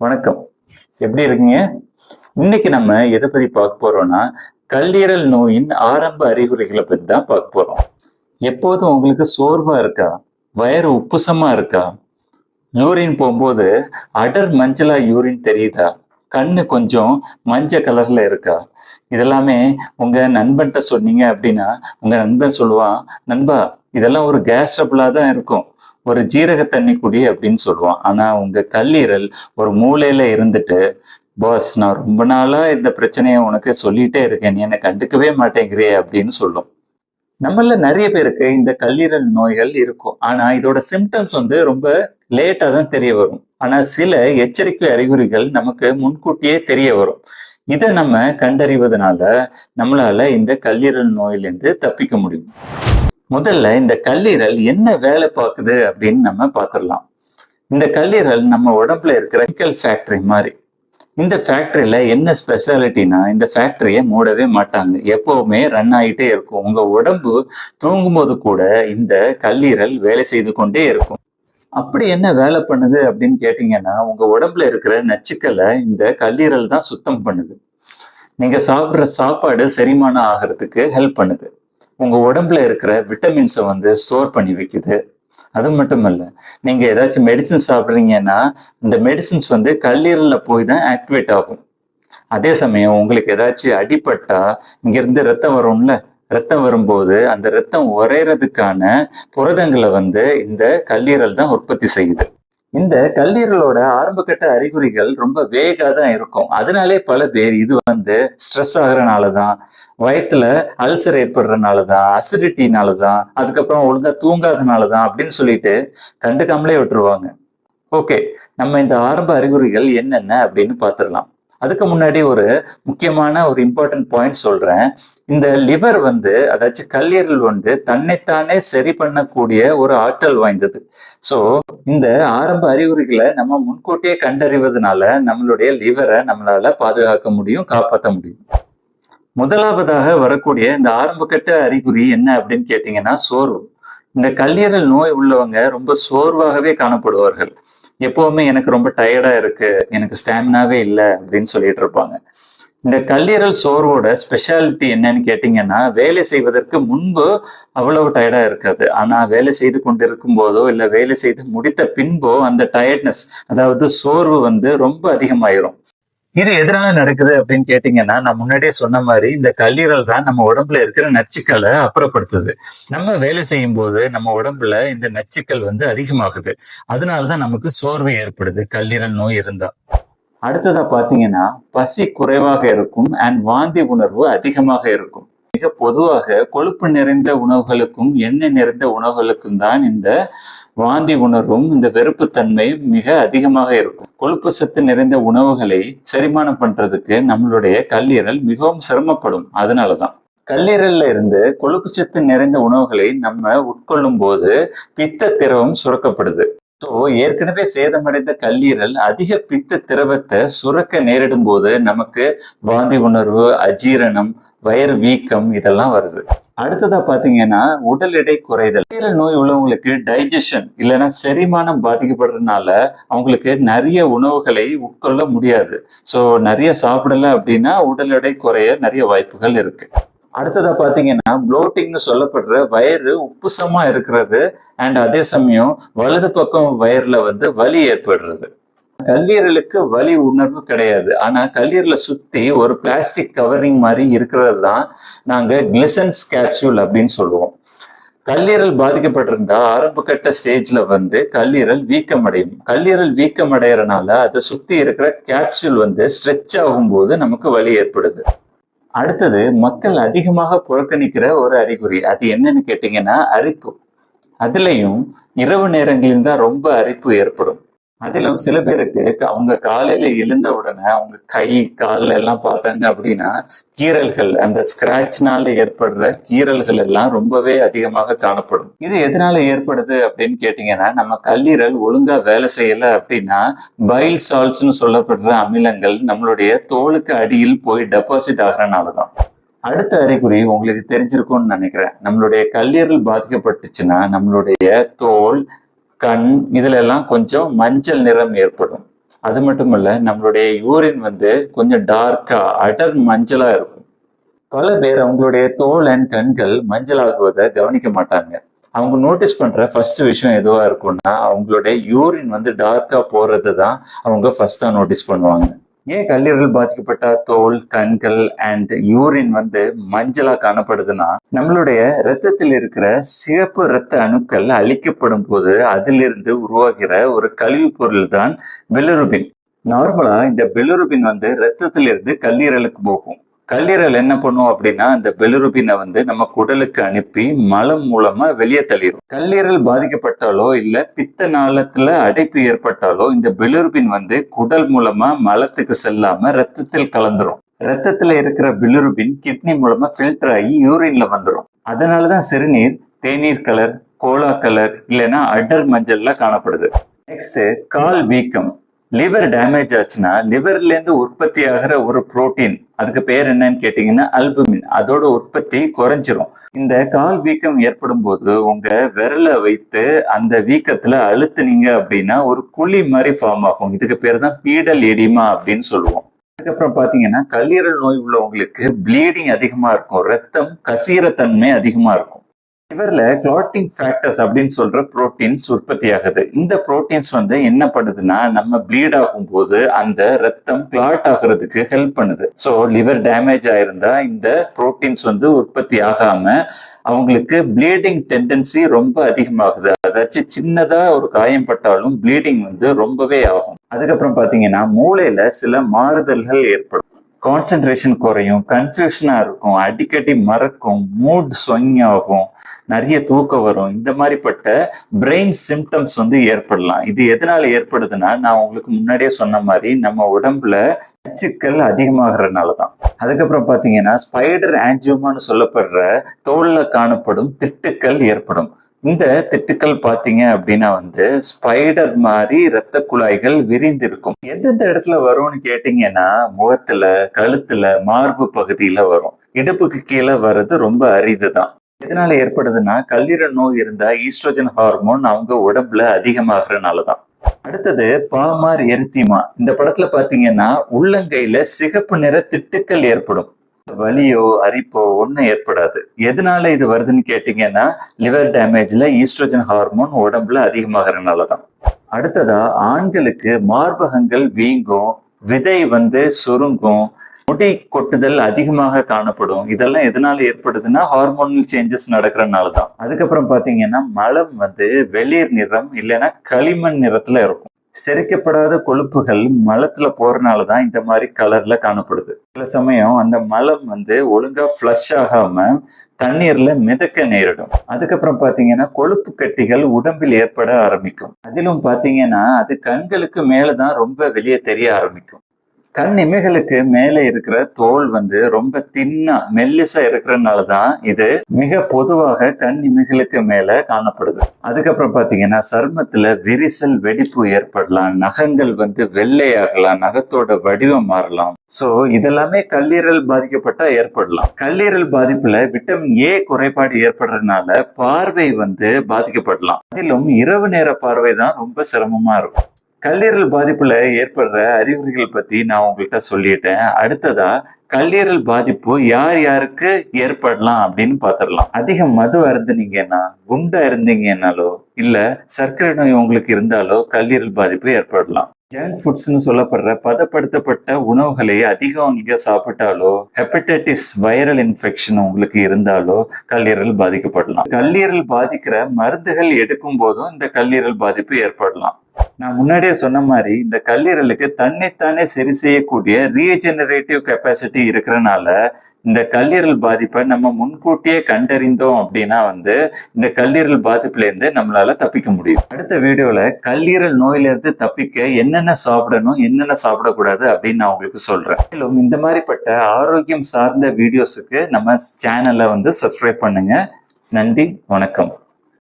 வணக்கம். எப்படி இருக்கீங்க? இன்னைக்கு நம்ம எதை பத்தி பார்க்க போறோம்னா, கல்லீரல் நோயின் ஆரம்ப அறிகுறிகளை பத்தி தான் பார்க்க போறோம். எப்போதும் உங்களுக்கு சோர்வா இருக்கா? வயிறு உப்புசமா இருக்கா? யூரின் போகும்போது அடர் மஞ்சளா யூரின் தெரியுதா? கண்ணு கொஞ்சம் மஞ்சள் கலர்ல இருக்கா? இதெல்லாமே உங்க நண்பன்கிட்ட சொன்னீங்க அப்படின்னா, உங்க நண்பன் சொல்லுவான், நண்பா இதெல்லாம் ஒரு கேஸ் ட்ரபிளா தான் இருக்கும். ஒரு ஜீரக தண்ணி குடி அப்படின்னு சொல்லுவான். ஆனா உங்க கல்லீரல் ஒரு மூலையில இருந்துட்டு, பாஸ் நான் ரொம்ப நாளா இந்த பிரச்சனையை உனக்கு சொல்லிட்டே இருக்கேன். நீ என்னை கண்டுக்கவே மாட்டேங்கிறியே அப்படின்னு சொல்லும். நம்மள நிறைய பேருக்கு இந்த கல்லீரல் நோய்கள் இருக்கும். ஆனா இதோட சிம்டம்ஸ் வந்து ரொம்ப லேட்டா தான் தெரிய வரும். ஆனா சில எச்சரிக்கை அறிகுறிகள் நமக்கு முன்கூட்டியே தெரிய வரும். இதை நம்ம கண்டறிவதனால நம்மளால இந்த கல்லீரல் நோயிலிருந்து தப்பிக்க முடியும். முதல்ல இந்த கல்லீரல் என்ன வேலை பார்க்குது அப்படின்னு நம்ம பார்த்துடலாம். இந்த கல்லீரல் நம்ம உடம்புல இருக்கிற கெமிக்கல் ஃபேக்டரி மாதிரி. இந்த ஃபேக்டரியில என்ன ஸ்பெஷாலிட்டினா, இந்த ஃபேக்டரியை மூடவே மாட்டாங்க. எப்பவுமே ரன் ஆகிட்டே இருக்கும். உங்க உடம்பு தூங்கும்போது கூட இந்த கல்லீரல் வேலை செய்து கொண்டே இருக்கும். அப்படி என்ன வேலை பண்ணுது அப்படின்னு கேட்டீங்கன்னா, உங்க உடம்புல இருக்கிற நச்சுக்களை இந்த கல்லீரல் தான் சுத்தம் பண்ணுது. நீங்க சாப்பிட்ற சாப்பாடு செரிமானம் ஆகிறதுக்கு ஹெல்ப் பண்ணுது. உங்க உடம்புல இருக்கிற விட்டமின்ஸை வந்து ஸ்டோர் பண்ணி வைக்குது. அது மட்டும் இல்ல, நீங்க ஏதாச்சும் மெடிசின் சாப்பிட்றீங்கன்னா இந்த மெடிசின்ஸ் வந்து கல்லீரல்ல போய் தான் ஆக்டிவேட் ஆகும். அதே சமயம் உங்களுக்கு ஏதாச்சும் அடிபட்டா இங்கிருந்து ரத்தம் வரும்ல, ரத்தம் வரும்போது அந்த ரத்தம் உறையறதுக்கான புரதங்களை வந்து இந்த கல்லீரல் தான் உற்பத்தி செய்யுது. இந்த கல்லீரலோட ஆரம்பகட்ட அறிகுறிகள் ரொம்ப வேகா தான் இருக்கும். அதனாலே பல பேர் இது வந்து ஸ்ட்ரெஸ் ஆகுறனாலதான், வயிற்றுல அல்சர் ஏற்படுறதுனாலதான், அசிடிட்டினாலதான், அதுக்கப்புறம் ஒழுங்கா தூங்காதனாலதான் அப்படின்னு சொல்லிட்டு கண்டுக்காமலே விட்டுருவாங்க. ஓகே, நம்ம இந்த ஆரம்ப அறிகுறிகள் என்னென்ன அப்படின்னு பார்த்துடலாம். அதுக்கு முன்னாடி ஒரு முக்கியமான ஒரு இம்பார்ட்டன்ட் பாயிண்ட் சொல்றேன். இந்த லிவர் வந்து அதாச்சும் கல்லீரல் வந்து தன்னைத்தானே சரி பண்ணக்கூடிய ஒரு ஆற்றல் வாய்ந்தது. ஸோ இந்த ஆரம்ப அறிகுறிகளை நம்ம முன்கூட்டியே கண்டறிவதனால நம்மளுடைய லிவரை நம்மளால பாதுகாக்க முடியும், காப்பாற்ற முடியும். முதலாவதாக வரக்கூடிய இந்த ஆரம்பகட்ட அறிகுறி என்ன அப்படின்னு கேட்டீங்கன்னா சோர்வு. இந்த கல்லீரல் நோய் உள்ளவங்க ரொம்ப சோர்வாகவே காணப்படுவார்கள். எப்பவுமே எனக்கு ரொம்ப டயர்டா இருக்கு, எனக்கு ஸ்டாமினாவே இல்லை அப்படின்னு சொல்லிட்டு இருப்பாங்க. இந்த கல்லீரல் சோர்வோட ஸ்பெஷாலிட்டி என்னன்னு கேட்டீங்கன்னா, வேலை செய்வதற்கு முன்பு அவ்வளவு டயர்டா இருக்காது. ஆனா வேலை செய்து கொண்டிருக்கும் போதோ இல்ல வேலை செய்து முடித்த பின்போ அந்த டயர்ட்னஸ், அதாவது சோர்வு வந்து ரொம்ப அதிகமாயிரும். இது எதனால நடக்குது அப்படின்னு கேட்டீங்கன்னா, நான் முன்னாடியே சொன்ன மாதிரி இந்த கல்லீரல் தான் நம்ம உடம்புல இருக்கிற நச்சுக்களை அப்புறப்படுத்துது. நம்ம வேலை செய்யும் போது நம்ம உடம்புல இந்த நச்சுக்கள் வந்து அதிகமாகுது. அதனாலதான் நமக்கு சோர்வு ஏற்படுது கல்லீரல் நோய் இருந்தா. அடுத்ததா பாத்தீங்கன்னா, பசி குறைவாக இருக்கும் அண்ட் வாந்தி உணர்வு அதிகமாக இருக்கும். மிக பொதுவாக கொழுப்பு நிறைந்த உணவுகளுக்கும் எண்ணெய் நிறைந்த உணவுகளுக்கும் தான் இந்த வாந்தி உணர்வும் இந்த வெறுப்புத்தன்மையும் மிக அதிகமாக இருக்கும். கொழுப்பு சத்து நிறைந்த உணவுகளை செரிமானம் பண்றதுக்கு நம்மளுடைய கல்லீரல் மிகவும் சிரமப்படும். அதனாலதான் கல்லீரல்ல இருந்து கொழுப்பு சத்து நிறைந்த உணவுகளை நம்ம உட்கொள்ளும் போது பித்த திரவம் சுரக்கப்படுது. ஸோ ஏற்கனவே சேதமடைந்த கல்லீரல் அதிக பித்த திரவத்தை சுரக்க நேரிடும் போது நமக்கு வாந்தி உணர்வு, அஜீரணம், வயிறு வீக்கம் இதெல்லாம் வருது. அடுத்ததா பாத்தீங்கன்னா உடல் எடை குறைதல். கல்லீரல் நோய் உள்ளவங்களுக்கு டைஜஷன் இல்லைன்னா செரிமானம் பாதிக்கப்படுறதுனால அவங்களுக்கு நிறைய உணவுகளை உட்கொள்ள முடியாது. ஸோ நிறைய சாப்பிடல அப்படின்னா உடல் எடை குறைய நிறைய வாய்ப்புகள் இருக்கு. அடுத்ததா பாத்தீங்கன்னா ப்ளோட்டிங்னு சொல்லப்படுற வயிறு உப்புசமா இருக்கிறது அண்ட் அதே சமயம் வலது பக்கம் வயிறுல வந்து வலி ஏற்படுறது. கல்லீரலுக்கு வலி உணர்வு கிடையாது. ஆனா கல்லீரலை சுத்தி ஒரு பிளாஸ்டிக் கவரிங் மாதிரி இருக்கிறது தான் நாங்க கிளிசன்ஸ் கேப்சூல் அப்படின்னு சொல்லுவோம். கல்லீரல் பாதிக்கப்பட்டிருந்தா ஆரம்ப கட்ட ஸ்டேஜ்ல வந்து கல்லீரல் வீக்கம் அடையும். கல்லீரல் வீக்கம் அடையறனால அதை சுத்தி இருக்கிற கேப்சூல் வந்து ஸ்ட்ரெச் ஆகும்போது நமக்கு வலி ஏற்படுது. அடுத்தது மக்கள் அதிகமாக புறக்கணிக்கிற ஒரு அறிகுறி, அது என்னன்னு கேட்டீங்கன்னா அரிப்பு. அதுலயும் இரவு நேரங்களில் தான் ரொம்ப அரிப்பு ஏற்படும். அதிலும் சில பேருக்கு அவங்க காலையில எழுந்த உடனே அவங்க கை கால் எல்லாம் பார்த்தாங்க அப்படின்னா கீறல்கள், அந்த ஸ்கிராட்ச்னால ஏற்படுற கீறல்கள் எல்லாம் ரொம்பவே அதிகமாக காணப்படும். இது எதனால ஏற்படுது அப்படின்னு கேட்டீங்கன்னா, நம்ம கல்லீரல் ஒழுங்கா வேலை செய்யல அப்படின்னா பைல் சால்ட்ஸ்னு சொல்லப்படுற அமிலங்கள் நம்மளுடைய தோலுக்கு அடியில் போய் டெபாசிட் ஆகிறனாலதான். அடுத்த அறிகுறி உங்களுக்கு தெரிஞ்சிருக்கும்னு நினைக்கிறேன். நம்மளுடைய கல்லீரல் பாதிக்கப்பட்டுச்சுன்னா நம்மளுடைய தோல், கண் இதுல எல்லாம் கொஞ்சம் மஞ்சள் நிறம் ஏற்படும். அது மட்டும் இல்ல, நம்மளுடைய யூரின் வந்து கொஞ்சம் டார்க்கா அடர் மஞ்சளா இருக்கும். பல பேர் அவங்களுடைய தோல் அண்ட் கண்கள் மஞ்சளாகுவதை கவனிக்க மாட்டாங்க. அவங்க நோட்டீஸ் பண்ற ஃபர்ஸ்ட் விஷயம் எதுவா இருக்கும்னா, அவங்களுடைய யூரின் வந்து டார்க்கா போறது தான் அவங்க ஃபர்ஸ்டா நோட்டீஸ் பண்ணுவாங்க. ஏன் கல்லீரல் பாதிக்கப்பட்ட தோல், கண்கள் அண்ட் யூரின் வந்து மஞ்சளா காணப்படுதுன்னா, நம்மளுடைய இரத்தத்தில் இருக்கிற சிவப்பு இரத்த அணுக்கள் அழிக்கப்படும் போது அதிலிருந்து உருவாகிற ஒரு கழிவு பொருள் தான் பிலிருபின். நார்மலா இந்த பிலிருபின் வந்து இரத்தத்திலிருந்து கல்லீரலுக்கு போகும். கல்லீரல் என்ன பண்ணும் அப்படின்னா, அந்த பிலிருபினை வந்து நம்ம குடலுக்கு அனுப்பி மலம் மூலமா வெளியே தள்ளிடும். கல்லீரல் பாதிக்கப்பட்டாலோ இல்ல பித்த நாளத்துல அடைப்பு ஏற்பட்டாலோ இந்த பிலிருபின் வந்து குடல் மூலமா மலத்துக்கு செல்லாம ரத்தத்தில் கலந்துரும். ரத்தத்துல இருக்கிற பிலிருபின் கிட்னி மூலமா ஃபில்டர் ஆகி யூரின்ல வந்துடும். அதனாலதான் சிறுநீர் தேநீர் கலர், கோலா கலர் இல்லைன்னா அடர் மஞ்சள்ல காணப்படுது. நெக்ஸ்ட், கால் வீக்கம். லிவர் டேமேஜ் ஆச்சுன்னா லிவர்ல இருந்து உற்பத்தி ஆகிற ஒரு புரோட்டீன், அதுக்கு பேர் என்னன்னு கேட்டீங்கன்னா அல்புமின், அதோட உற்பத்தி குறைஞ்சிரும். இந்த கால் வீக்கம் ஏற்படும் போது உங்க விரலை வைத்து அந்த வீக்கத்துல அழுத்துனீங்க அப்படின்னா ஒரு குழி மாதிரி ஃபார்ம் ஆகும். இதுக்கு பேர் தான் பீடல் எடிமா அப்படின்னு சொல்லுவோம். அதுக்கப்புறம் பாத்தீங்கன்னா கல்லீரல் நோய் உள்ளவங்களுக்கு ப்ளீடிங் அதிகமா இருக்கும், ரத்தம் கசீர தன்மை அதிகமா இருக்கும். லிவர்ல கிளாட்டிங் ஃபேக்டர்ஸ் அப்படின்னு சொல்ற புரோட்டீன்ஸ் உற்பத்தி ஆகுது. இந்த புரோட்டீன்ஸ் வந்து என்ன பண்ணுதுன்னா, நம்ம ப்ளீட் ஆகும் போது அந்த ரத்தம் கிளாட் ஆகுறதுக்கு ஹெல்ப் பண்ணுது. ஸோ லிவர் டேமேஜ் ஆயிருந்தா இந்த புரோட்டீன்ஸ் வந்து உற்பத்தி ஆகாம அவங்களுக்கு ப்ளீடிங் டெண்டன்சி ரொம்ப அதிகமாகுது. அதாச்சும் சின்னதா ஒரு காயம் பட்டாலும் ப்ளீடிங் வந்து ரொம்பவே ஆகும். அதுக்கப்புறம் பாத்தீங்கன்னா மூளையில சில மாறுதல்கள் ஏற்படும். கான்சென்ட்ரேஷன் குறையும், கன்ஃபியூஷனா இருக்கும், அடிக்கடி மறக்கும், மூட் ஸ்விங் ஆகும், நிறைய தூக்கம் வரும். இந்த மாதிரிப்பட்ட பிரெயின் சிம்டம்ஸ் வந்து ஏற்படலாம். இது எதனால ஏற்படுதுன்னா, நான் உங்களுக்கு முன்னாடியே சொன்ன மாதிரி நம்ம உடம்புல நச்சுக்கள் அதிகமாகறதுனாலதான். அதுக்கப்புறம் பாத்தீங்கன்னா ஸ்பைடர் ஆஞ்சியோமான்னு சொல்லப்படுற தோல்ல காணப்படும் திட்டுக்கள் ஏற்படும். இந்த திட்டுக்கள் பாத்தீங்க அப்படின்னா வந்து ஸ்பைடர் மாதிரி இரத்த குழாய்கள் விரிந்திருக்கும். எந்தெந்த இடத்துல வரும்னு கேட்டீங்கன்னா, முகத்துல, கழுத்துல, மார்பு பகுதியில வரும். இடுப்புக்கு கீழே வர்றது ரொம்ப அரிதுதான். எதனால ஏற்படுதுன்னா, கல்லீரல் நோய் இருந்தா ஈஸ்ட்ரோஜன் ஹார்மோன் அவங்க உடம்புல அதிகமாகறதுனாலதான். அடுத்தது பாமார் எரித்திமா. இந்த படத்துல பாத்தீங்கன்னா உள்ளங்கையில சிகப்பு நிற திட்டுக்கள் ஏற்படும். வலியோ அரிப்போ ஒன்றும் ஏற்படாது. எதனால இது வருதுன்னு கேட்டீங்கன்னா, லிவர் டேமேஜ்ல ஈஸ்ட்ரோஜன் ஹார்மோன் உடம்புல அதிகமாகறதுனாலதான். அடுத்ததா ஆண்களுக்கு மார்பகங்கள் வீங்கும், விதை வந்து சுருங்கும், முடி கொட்டுதல் அதிகமாக காணப்படும். இதெல்லாம் எதனால ஏற்படுதுன்னா ஹார்மோனல் சேஞ்சஸ் நடக்கிறதுனாலதான். அதுக்கப்புறம் பாத்தீங்கன்னா மலம் வந்து வெளிர் நிறம் இல்லைன்னா களிமண் நிறத்துல இருக்கும். செரிக்கப்படாத கொழுப்புகள் மலத்துல போறதுனாலதான் இந்த மாதிரி கலர்ல காணப்படுது. சில சமயம் அந்த மலம் வந்து ஒழுங்கா ஃப்ளஷ் ஆகாம தண்ணீர்ல மிதக்க நேரிடும். அதுக்கப்புறம் பாத்தீங்கன்னா கொழுப்பு கட்டிகள் உடம்பில் ஏற்பட ஆரம்பிக்கும். அதிலும் பாத்தீங்கன்னா அது கண்களுக்கு மேலதான் ரொம்ப வெளியே தெரிய ஆரம்பிக்கும். கண் இமைகளுக்கு மேலே இருக்கிற தோல் வந்து ரொம்ப தின்னா மெல்லிசா இருக்கிறதுனாலதான் இது மிக பொதுவாக கண் இமைகளுக்கு மேல காணப்படுது. அதுக்கப்புறம் பாத்தீங்கன்னா சருமத்துல விரிசல் வெடிப்பு ஏற்படலாம், நகங்கள் வந்து வெள்ளையாகலாம், நகத்தோட வடிவம் மாறலாம். சோ இதெல்லாமே கல்லீரல் பாதிக்கப்பட்டா ஏற்படலாம். கல்லீரல் பாதிப்புல விட்டமின் ஏ குறைபாடு ஏற்படுறதுனால பார்வை வந்து பாதிக்கப்படலாம். அதிலும் இரவு நேர பார்வை தான் ரொம்ப சிரமமா இருக்கும். கல்லீரல் பாதிப்புல ஏற்படுற அறிகுறிகள் பத்தி நான் உங்கள்கிட்ட சொல்லிட்டேன். அடுத்ததா கல்லீரல் பாதிப்பு யார் யாருக்கு ஏற்படலாம் அப்படின்னு பாத்திரலாம். அதிகம் மது அருந்துனீங்கன்னா, குண்டா இருந்தீங்கன்னாலோ இல்ல சர்க்கரை நோய் உங்களுக்கு இருந்தாலோ கல்லீரல் பாதிப்பு ஏற்படலாம். ஜங்க் ஃபுட்ஸ்னு சொல்லப்படுற பதப்படுத்தப்பட்ட உணவுகளை அதிகம் நீங்க சாப்பிட்டாலோ, ஹெப்படைட்டிஸ் வைரல் இன்ஃபெக்ஷன் உங்களுக்கு இருந்தாலோ கல்லீரல் பாதிக்கப்படலாம். கல்லீரல் பாதிக்கிற மருந்துகள் எடுக்கும் போதும் இந்த கல்லீரல் பாதிப்பு ஏற்படலாம். நான் முன்னாடியே சொன்ன மாதிரி இந்த கல்லீரலுக்கு தன்னைத்தானே சரி செய்யக்கூடிய ரீஜெனரேட்டிவ் கெப்பாசிட்டி இருக்கிறனால இந்த கல்லீரல் பாதிப்பை நம்ம முன்கூட்டியே கண்டறிந்தோம் அப்படின்னா வந்து இந்த கல்லீரல் பாதிப்புல இருந்து நம்மளால தப்பிக்க முடியும். அடுத்த வீடியோல கல்லீரல் நோயில இருந்து தப்பிக்க என்னென்ன சாப்பிடணும், என்னென்ன சாப்பிடக்கூடாது அப்படின்னு நான் உங்களுக்கு சொல்றேன். மேலும் இந்த மாதிரிப்பட்ட ஆரோக்கியம் சார்ந்த வீடியோஸுக்கு நம்ம சேனலை வந்து சப்ஸ்கிரைப் பண்ணுங்க. நன்றி, வணக்கம்.